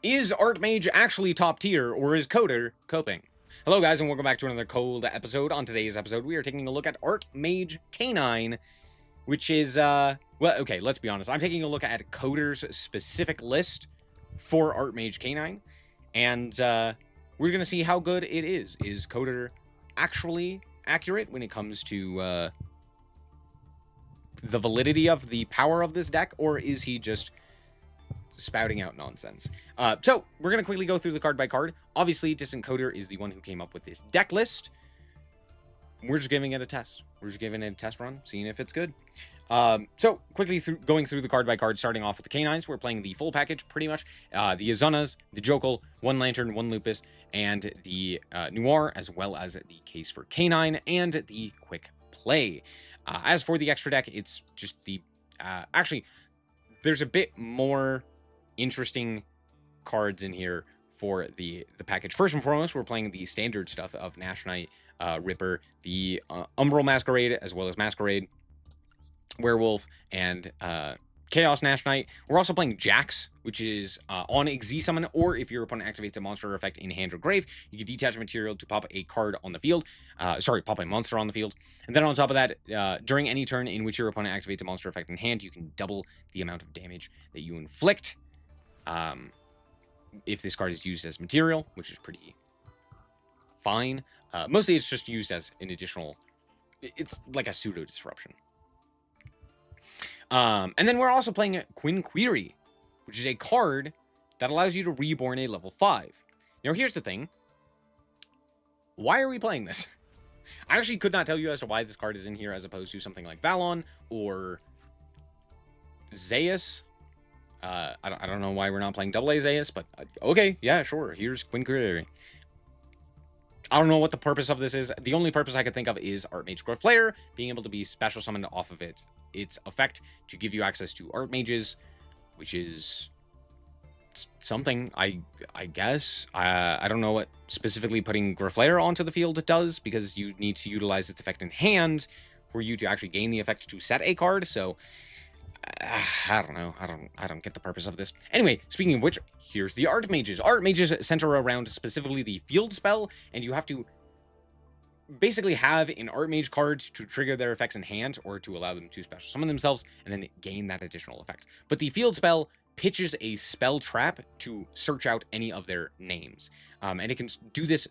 Is Artmage actually top tier, or is Coder coping? Hello guys, and welcome back to another cold episode. On today's episode, we are taking a look at Artmage K9, which is, well, okay, let's be honest. I'm taking a look at Coder's specific list for Artmage K9, and we're going to see how good it is. Is Coder actually accurate when it comes to the validity of the power of this deck, or is he just spouting out nonsense? So we're going to quickly go through the card by card. Obviously, Distant Coder is the one who came up with this deck list. We're just giving it a test. We're just giving it a test run, seeing if it's good. So quickly going through the card by card, starting off with the K9s. We're playing the full package, pretty much. The Azunas, the Jokul, one Lantern, one Lupus, and the Noir, as well as the case for K9 and the Quick Play. As for the extra deck, it's just the... actually, there's a bit more interesting cards in here for the package. First and foremost, we're playing the standard stuff of Nash Knight, Ripper, the Umbral Masquerade, as well as Masquerade, Werewolf, and Chaos Nash Knight. We're also playing Jax, which is on Xyz Summon, or if your opponent activates a monster effect in hand or grave, you can detach a material to pop a card on the field. Pop a monster on the field. And then on top of that, during any turn in which your opponent activates a monster effect in hand, you can double the amount of damage that you inflict. If this card is used as material, which is pretty fine. Mostly it's just used as an additional... It's like a pseudo disruption. And then we're also playing Quinn Query, which is a card that allows you to reborn a level 5. Now, here's the thing. Why are we playing this? I actually could not tell you as to why this card is in here as opposed to something like Valon or Zeus. I don't know why we're not playing AA Zeus, but okay, yeah, sure. Here's Quinn Query. I don't know what the purpose of this is. The only purpose I could think of is Artmage Growflayer, being able to be special summoned off of its effect to give you access to Artmages, which is something, I guess. I don't know what specifically putting Growflayer onto the field does, because you need to utilize its effect in hand for you to actually gain the effect to set a card, so... I don't know. I don't get the purpose of this. Anyway, speaking of which, here's the Artmages. Artmages center around specifically the field spell, and you have to basically have an Artmage card to trigger their effects in hand, or to allow them to special summon themselves, and then gain that additional effect. But the field spell pitches a spell trap to search out any of their names. And it can do this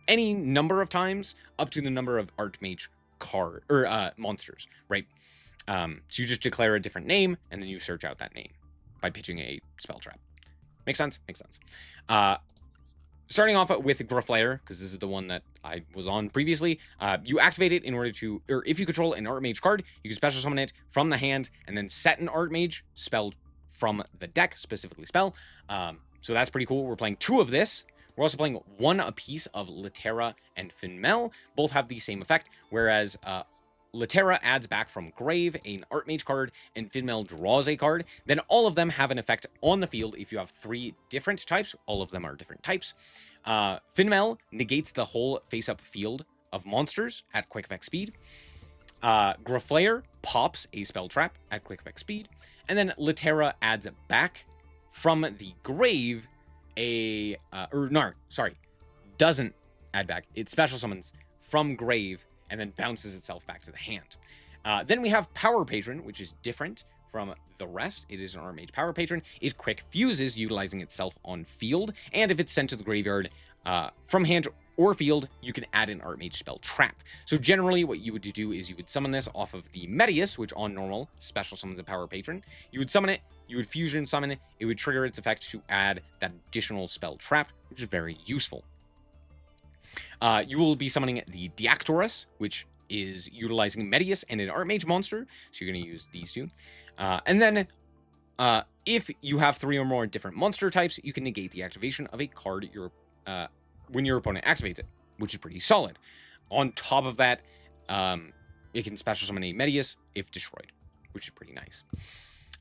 any number of times, up to the number of Artmage card or monsters, right? So you just declare a different name, and then you search out that name by pitching a spell trap. Makes sense? Makes sense. Starting off with Growflayer, because this is the one that I was on previously, you activate it in order to, or if you control an Artmage card, you can special summon it from the hand, and then set an Artmage spelled from the deck, specifically spell. So that's pretty cool. We're playing 2 of this. We're also playing 1 apiece of Litera and Finmel. Both have the same effect, whereas... Litera adds back from grave an Artmage card, and Finmel draws a card. Then all of them have an effect on the field if you have 3 different types. All of them are different types. Finmel negates the whole face-up field of monsters at quick effect speed. Growflayer pops a spell trap at quick effect speed. And then Litera adds back from the grave doesn't add back. It special summons from grave and then bounces itself back to the hand. Then we have Power Patron, which is different from the rest. It is an Artmage Power Patron. It quick fuses, utilizing itself on field, and if it's sent to the graveyard from hand or field, you can add an Artmage spell trap. So generally, what you would do is you would summon this off of the Medius, which on normal special summons a Power Patron. You would summon it, you would fusion summon it, it would trigger its effect to add that additional spell trap, which is very useful. You will be summoning the Diactorus, which is utilizing Medius and an Artmage monster. So you're going to use these 2. And then, if you have 3 or more different monster types, you can negate the activation of a card when your opponent activates it, which is pretty solid. On top of that, it can special summon a Medius if destroyed, which is pretty nice.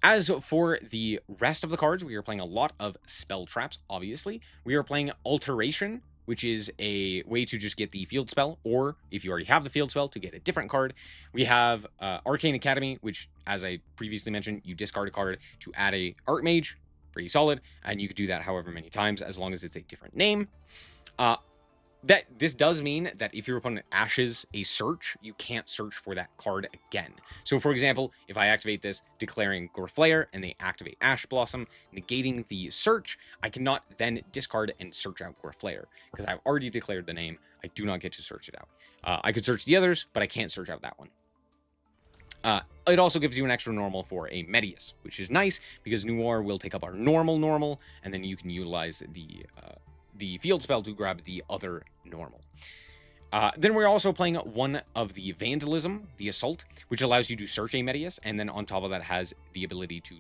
As for the rest of the cards, we are playing a lot of spell traps, obviously. We are playing Alteration, which is a way to just get the field spell, or if you already have the field spell, to get a different card. We have Arcane Academy, which, as I previously mentioned, you discard a card to add a Artmage Pretty solid, and you could do that however many times as long as it's a different name. That this does mean that if your opponent ashes a search, you can't search for that card again. So for example, if I activate this, declaring Goreflayer, and they activate Ash Blossom, negating the search, I cannot then discard and search out Goreflayer, because I've already declared the name. I do not get to search it out. I could search the others, but I can't search out that one. It also gives you an extra normal for a Medius, which is nice, because Noir will take up our normal, and then you can utilize the field spell to grab the other normal. Then we're also playing one of the Vandalism, the Assault, which allows you to search a Medius, and then on top of that has the ability to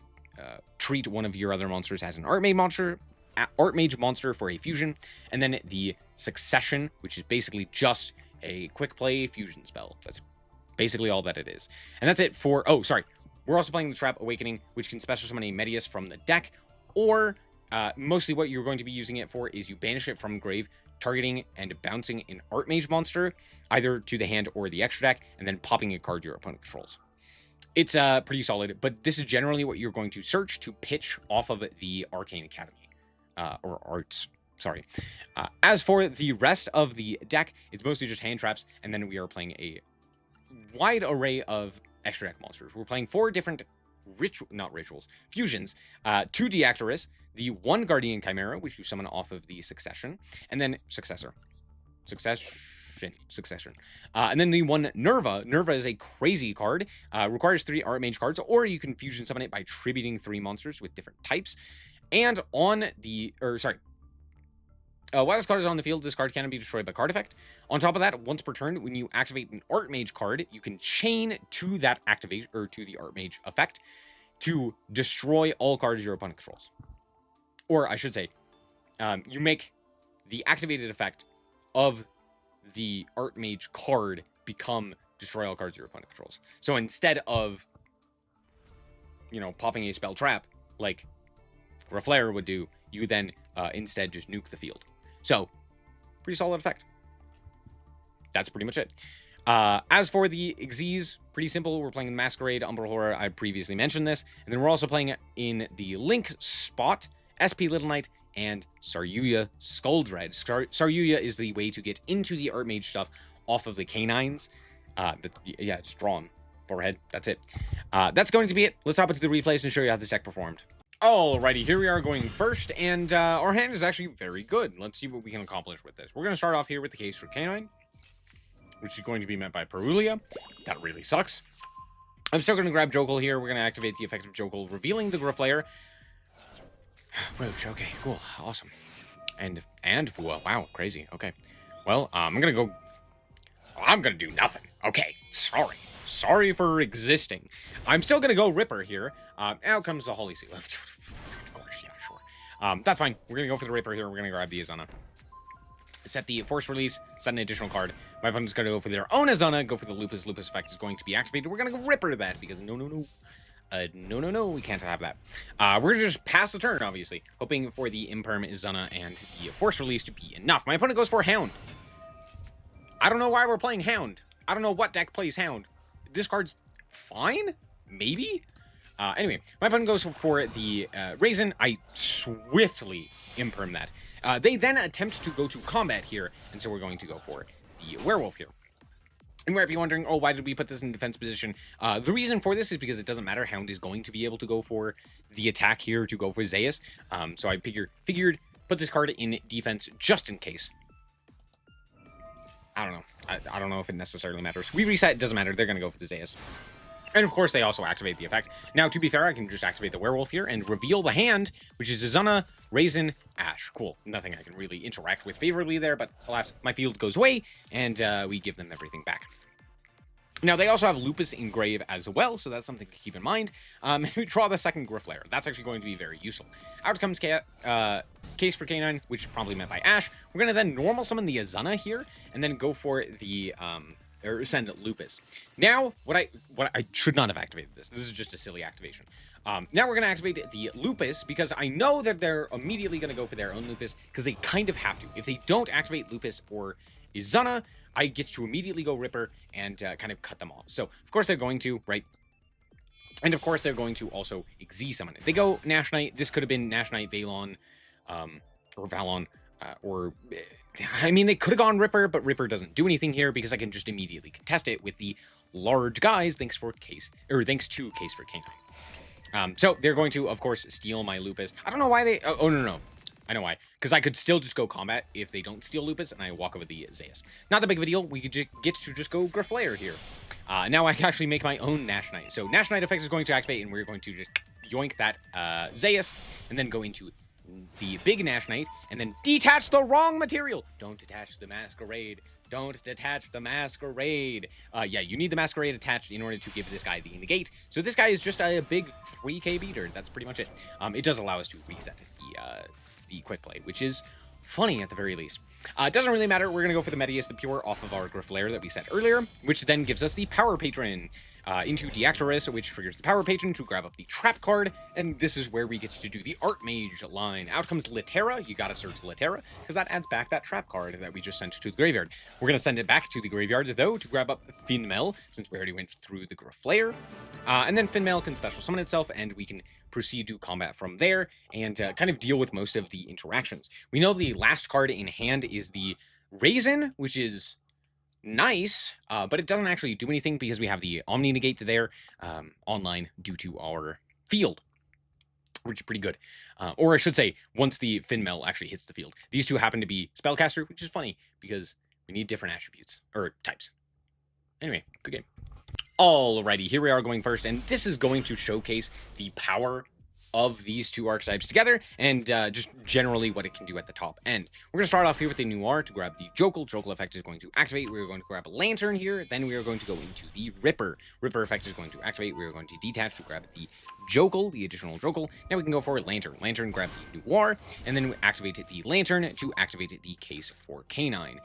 treat one of your other monsters as an Artmage monster for a fusion, and then the Succession, which is basically just a quick play fusion spell. That's basically all that it is. And that's it for... Oh, sorry. We're also playing the Trap Awakening, which can special summon a Medius from the deck, or... mostly what you're going to be using it for is you banish it from grave, targeting and bouncing an Artmage monster, either to the hand or the extra deck, and then popping a card your opponent controls. It's pretty solid, but this is generally what you're going to search to pitch off of the Arcane Academy, or Arts, sorry. As for the rest of the deck, it's mostly just hand traps, and then we are playing a wide array of extra deck monsters. We're playing 4 different fusions, 2 Deactorus, the 1 Guardian Chimera, which you summon off of the Succession, and then Succession. And then the 1 Nerva. Nerva is a crazy card, requires 3 Artmage cards, or you can fusion summon it by tributing 3 monsters with different types. And on the, while this card is on the field, this card cannot be destroyed by card effect. On top of that, once per turn, when you activate an Artmage card, you can chain to that activation, or to the Artmage effect, to destroy all cards your opponent controls. Or I should say, you make the activated effect of the Artmage card become destroy all cards your opponent controls. So instead of, popping a spell trap like Reflayer would do, you then instead just nuke the field. So, pretty solid effect. That's pretty much it. As for the Xyz, pretty simple. We're playing Masquerade, Umbral Horror. I previously mentioned this. And then we're also playing in the Link spot, SP Little Knight, and Saryuya Skuldred. Saryuya is the way to get into the Artmage stuff off of the canines. Yeah, it's drawn. Forehead. That's it. That's going to be it. Let's hop into the replays and show you how this deck performed. Alrighty, here we are going first, and our hand is actually very good. Let's see what we can accomplish with this. We're going to start off here with the case for Canine, which is going to be met by Perulia. That really sucks. I'm still going to grab Jokul here. We're going to activate the effect of Jokul, revealing the Griflayer. Roach, okay, cool, awesome. And, wow, crazy, okay. Well, I'm going to do nothing. Okay, sorry for existing. I'm still going to go Ripper here. Out comes the Holy Seal. Of course, yeah, sure. That's fine. We're going to go for the Ripper here. We're going to grab the Azana. Set the Force Release, set an additional card. My opponent's going to go for their own Azana, go for the Lupus. Lupus effect is going to be activated. We're going to go Ripper that, because no, we can't have that. We're going to just pass the turn, obviously, hoping for the Imperm Azana and the Force Release to be enough. My opponent goes for Hound. I don't know why we're playing Hound. I don't know what deck plays Hound. This card's fine? Maybe? Anyway, my opponent goes for the Raisin. I swiftly Imperm that. They then attempt to go to combat here, and so we're going to go for the Werewolf here. And you might be wondering, oh, why did we put this in defense position? The reason for this is because it doesn't matter. Hound is going to be able to go for the attack here to go for Zeus. So I figured put this card in defense just in case. I don't know. I don't know if it necessarily matters. We reset, it doesn't matter. They're going to go for the Zeus. And of course, they also activate the effect. Now, to be fair, I can just activate the Werewolf here and reveal the hand, which is Azana, Raisin, Ash. Cool. Nothing I can really interact with favorably there, but alas, my field goes away, and we give them everything back. Now, they also have Lupus in grave as well, so that's something to keep in mind. We draw the second Griflayer. That's actually going to be very useful. Out comes Case for Canine, which is probably met by Ash. We're going to then normal summon the Azana here, and then go for the... or send Lupus. Now, what I should not have activated this. This is just a silly activation. Now we're going to activate the Lupus, because I know that they're immediately going to go for their own Lupus, because they kind of have to. If they don't activate Lupus or Izana, I get to immediately go Ripper and kind of cut them off. So, of course, they're going to, right? And of course, they're going to also Xyz summon it. They go Nash Knight. This could have been Nash Knight, Valon, or Valon, or I mean, they could have gone Ripper, but Ripper doesn't do anything here because I can just immediately contest it with the large guys, thanks to Case for K9. So they're going to, of course, steal my Lupus. I don't know why they. Oh no. I know why. Because I could still just go combat if they don't steal Lupus, and I walk over the Zeus. Not that big of a deal. We could get to just go Griflayer here. Now I can actually make my own Nash Knight. So Nash Knight effect is going to activate, and we're going to just yoink that Zeus, and then go into the big Nash Knight, and then detach the wrong material. Don't detach the Masquerade. Don't detach the Masquerade. Yeah, you need the Masquerade attached in order to give this guy the negate. So this guy is just a big 3k beater. That's pretty much it. It does allow us to reset the quick play, which is funny at the very least. It doesn't really matter. We're going to go for the Medius the Pure off of our Griflayer that we set earlier, which then gives us the Power Patron into Deactorus, which triggers the Power Patron to grab up the Trap card, and this is where we get to do the Artmage line. Out comes Litera. You got to search Litera, because that adds back that Trap card that we just sent to the graveyard. We're going to send it back to the graveyard, though, to grab up Finmel, since we already went through the Griflayer. And then Finmel can special summon itself, and we can proceed to combat from there, and kind of deal with most of the interactions. We know the last card in hand is the Raisin, which is nice, but it doesn't actually do anything because we have the Omni Negate there online due to our field, which is pretty good. Or I should say, once the Finmel actually hits the field. These two happen to be Spellcaster, which is funny because we need different attributes, or types. Anyway, good game. Alrighty, here we are going first, and this is going to showcase the power of these two archetypes together, and just generally what it can do at the top end. We're going to start off here with the Noir to grab the Jokel. Jokel effect is going to activate. We're going to grab a Lantern here. Then we are going to go into the Ripper. Ripper effect is going to activate. We're going to detach to grab the Jokel, the additional Jokel. Now we can go for Lantern. Lantern, grab the Noir, and then we activate the Lantern to activate the Case for K9.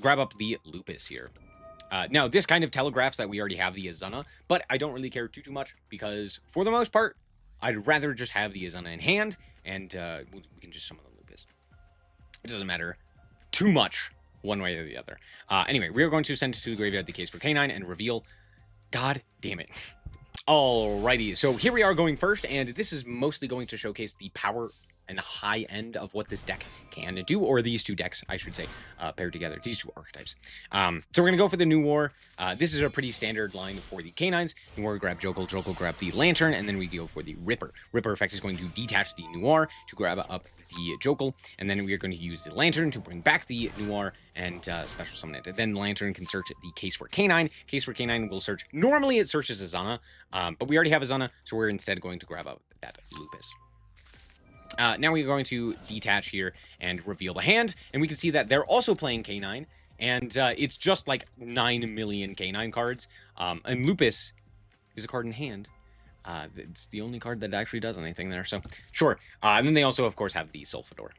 Grab up the Lupus here. Now, this kind of telegraphs that we already have the Azana, but I don't really care too much because, for the most part, I'd rather just have the Azana in hand, and we can just summon the Lupus. It doesn't matter too much one way or the other. Anyway, we are going to send to the graveyard the Case for K9 and reveal. God damn it. Alrighty, so here we are going first, and this is mostly going to showcase the power and the high end of what this deck can do, or these two decks, I should say, paired together, these two archetypes. So we're going to go for the New War. This is a pretty standard line for the K9s. Noir grab Jokel, Jokel grab the Lantern, and then we go for the Ripper. Ripper effect is going to detach the Noir to grab up the Jokel, and then we are going to use the Lantern to bring back the Noir and special summon it. And then Lantern can search the Case for K9. Case for K9 will search, normally it searches Azana, but we already have Azana, so we're instead going to grab up that Lupus. Now we're going to detach here and reveal the hand, and we can see that they're also playing K9, and it's just like 9 million K9 cards, and Lupus is a card in hand. It's the only card that actually does anything there, so sure. And then they also, of course, have the Sulfador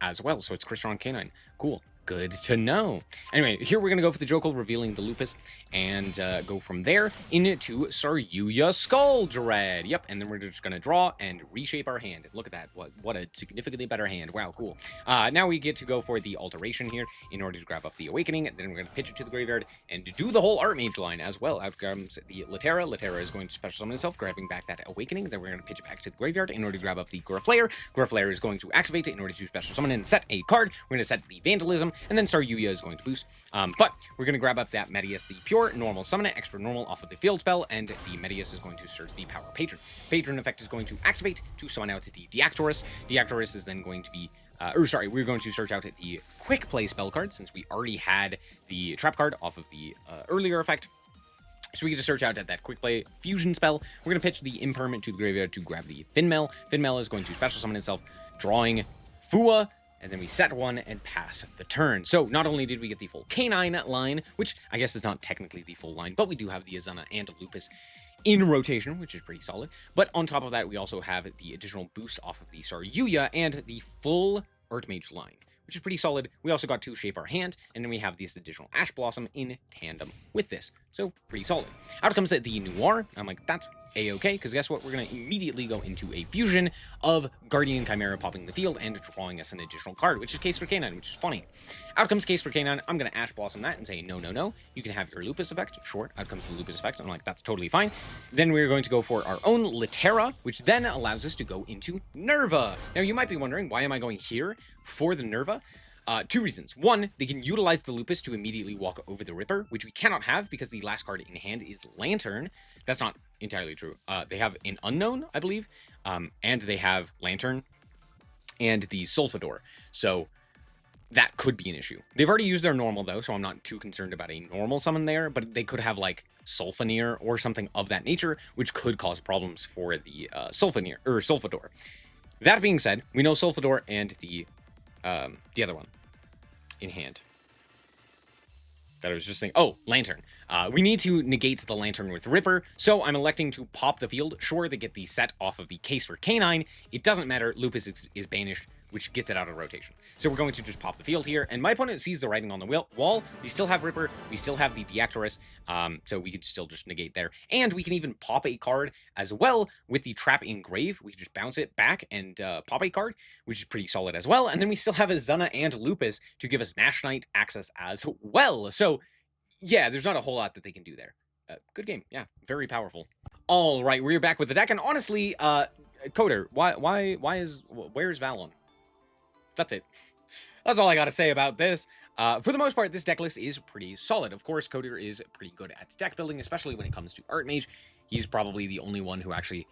as well, so it's Crystron K9. Cool. Good to know. Anyway, here we're going to go for the Jokel, revealing the Lupus, and go from there into Saryuya Skull Dread. Yep, and then we're just going to draw and reshape our hand. Look at that. What a significantly better hand. Wow, cool. Now we get to go for the Alteration here in order to grab up the Awakening. Then we're going to pitch it to the graveyard and do the whole Artmage line as well. Out comes the Litera. Litera is going to special summon itself, grabbing back that Awakening. Then we're going to pitch it back to the graveyard in order to grab up the Griflayer. Griflayer is going to activate it in order to special summon and set a card. We're going to set the Vandalism, and then Saryuya is going to boost. But we're going to grab up that Medius the Pure, normal summon it, extra normal off of the field spell, and the Medius is going to search the Power Patron. Patron effect is going to activate to summon out the Deactorus. Deactorus is then going to be we're going to search out the quick play spell card since we already had the trap card off of the earlier effect. So we get to search out at that quick play fusion spell. We're going to pitch the Impermanent to the graveyard to grab the Finmel. Finmel is going to special summon itself, drawing Fua, and then we set one and pass the turn. So not only did we get the full K9 line, which I guess is not technically the full line, but we do have the Azana and Lupus in rotation, which is pretty solid. But on top of that, we also have the additional boost off of the Saryuya and the full Artmage line, which is pretty solid. We also got to shape our hand, and then we have this additional Ash Blossom in tandem with this So pretty solid. Out comes the Noir. I'm like, that's a-okay, because guess what? We're going to immediately go into a fusion of Guardian Chimera popping the field and drawing us an additional card, which is Case for Canine, which is funny. Out comes Case for Canine. I'm going to Ash Blossom that and say, no, no, no. You can have your Lupus effect. Sure, out comes the Lupus effect. I'm like, that's totally fine. Then we're going to go for our own Litera, which then allows us to go into Nerva. Now, you might be wondering, why am I going here for the Nerva? Two reasons. One, they can utilize the Lupus to immediately walk over the Ripper, which we cannot have because the last card in hand is Lantern. That's not entirely true. They have an Unknown, I believe, and they have Lantern and the Sulfador. So that could be an issue. They've already used their normal, though, so I'm not too concerned about a normal summon there, but they could have, like, Sulfaneer or something of that nature, which could cause problems for the Sulfador. That being said, we know Sulfador and the other one in hand that I was just thinking. Oh, Lantern. We need to negate the Lantern with Ripper, so I'm electing to pop the field. Sure, they get the set off of the Case for Canine. It doesn't matter. Lupus is banished, which gets it out of rotation. So we're going to just pop the field here, and my opponent sees the writing on the wall. We still have Ripper. We still have the Deactorus, so we could still just negate there. And we can even pop a card as well with the Trap Engrave. We can just bounce it back and pop a card, which is pretty solid as well. And then we still have a Zuna and Lupus to give us Nash Knight access as well. So yeah, there's not a whole lot that they can do there. Good game. Yeah, very powerful. All right, we're back with the deck, and honestly, Coder, where's Valon? That's it. That's all I got to say about this. For the most part, this deck list is pretty solid. Of course, Coder is pretty good at deck building, especially when it comes to Artmage. He's probably the only one who actually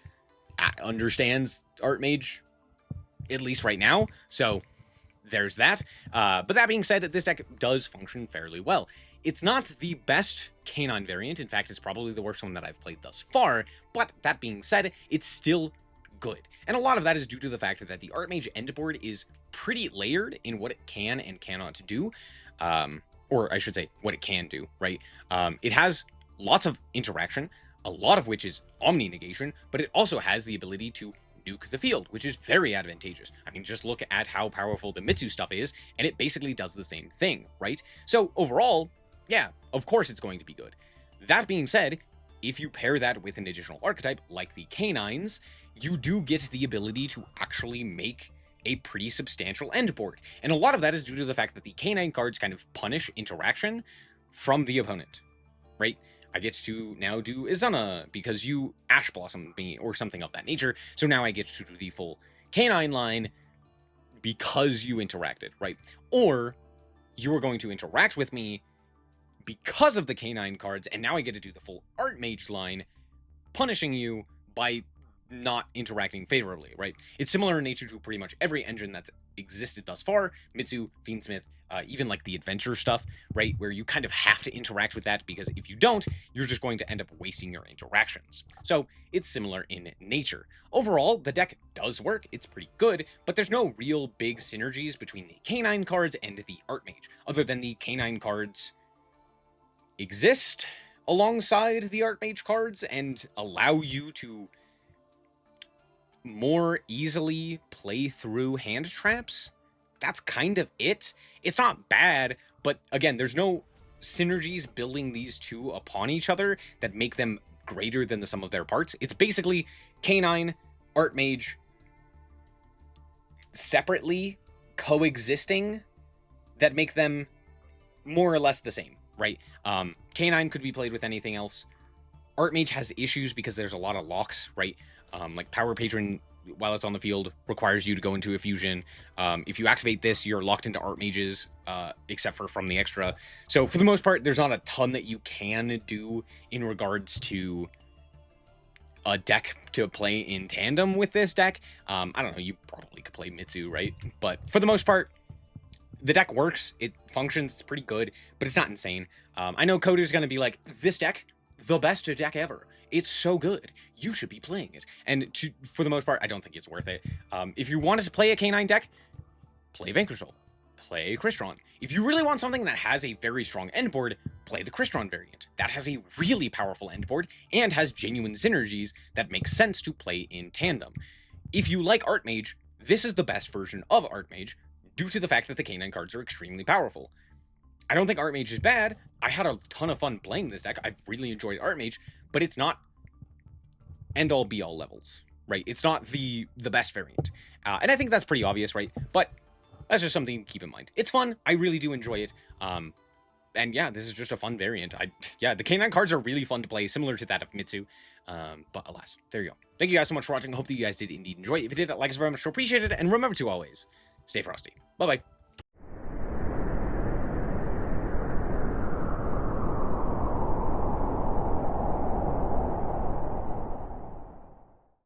understands Artmage, at least right now. So there's that. But that being said, this deck does function fairly well. It's not the best Canine variant. In fact, it's probably the worst one that I've played thus far. But that being said, it's still good. And a lot of that is due to the fact that the Artmage endboard is pretty layered in what it can and cannot do. Or I should say, what it can do, right? It has lots of interaction, a lot of which is Omni Negation, but it also has the ability to nuke the field, which is very advantageous. I mean, just look at how powerful the Mitsu stuff is, and it basically does the same thing, right? So overall, yeah, of course it's going to be good. That being said, if you pair that with an additional archetype like the Canines, you do get the ability to actually make a pretty substantial end board. And a lot of that is due to the fact that the Canine cards kind of punish interaction from the opponent, right? I get to now do Izuna because you Ash Blossom me or something of that nature. So now I get to do the full Canine line because you interacted, right? Or you are going to interact with me because of the Canine cards, and now I get to do the full Artmage line, punishing you by not interacting favorably, right? It's similar in nature to pretty much every engine that's existed thus far. Mitsu, Fiendsmith, even like the adventure stuff, right? Where you kind of have to interact with that, because if you don't, you're just going to end up wasting your interactions. So it's similar in nature. Overall, the deck does work. It's pretty good, but there's no real big synergies between the Canine cards and the Artmage, other than the Canine cards exist alongside the Artmage cards and allow you to more easily play through hand traps. That's kind of it. It's not bad, but again, there's no synergies building these two upon each other that make them greater than the sum of their parts. It's basically Canine, Artmage separately coexisting that make them more or less the same, right? Canine could be played with anything else. Artmage has issues because there's a lot of locks, right? Like Power Patron, while it's on the field, requires you to go into a fusion. If you activate this, you're locked into Artmages, except for from the extra. So for the most part, there's not a ton that you can do in regards to a deck to play in tandem with this deck. I don't know, you probably could play Mitsu, right? But for the most part, the deck works, it functions, it's pretty good, but it's not insane. I know Coder's going to be like, this deck, the best deck ever. It's so good. You should be playing it. And for the most part, I don't think it's worth it. If you wanted to play a Canine deck, play Vanquishal. Play Crystron. If you really want something that has a very strong endboard, play the Crystron variant. That has a really powerful endboard and has genuine synergies that make sense to play in tandem. If you like Artmage, this is the best version of Artmage, due to the fact that the Canine cards are extremely powerful. I don't think Artmage is bad. I had a ton of fun playing this deck. I've really enjoyed Artmage, but it's not end-all be-all levels, right? It's not the best variant. And I think that's pretty obvious, right? But that's just something to keep in mind. It's fun. I really do enjoy it. And yeah, this is just a fun variant. Yeah, the K9 cards are really fun to play, similar to that of Mitsu. But alas, there you go. Thank you guys so much for watching. I hope that you guys did indeed enjoy it. If you did, like us very much, so appreciate it. And remember to always stay frosty. Bye-bye.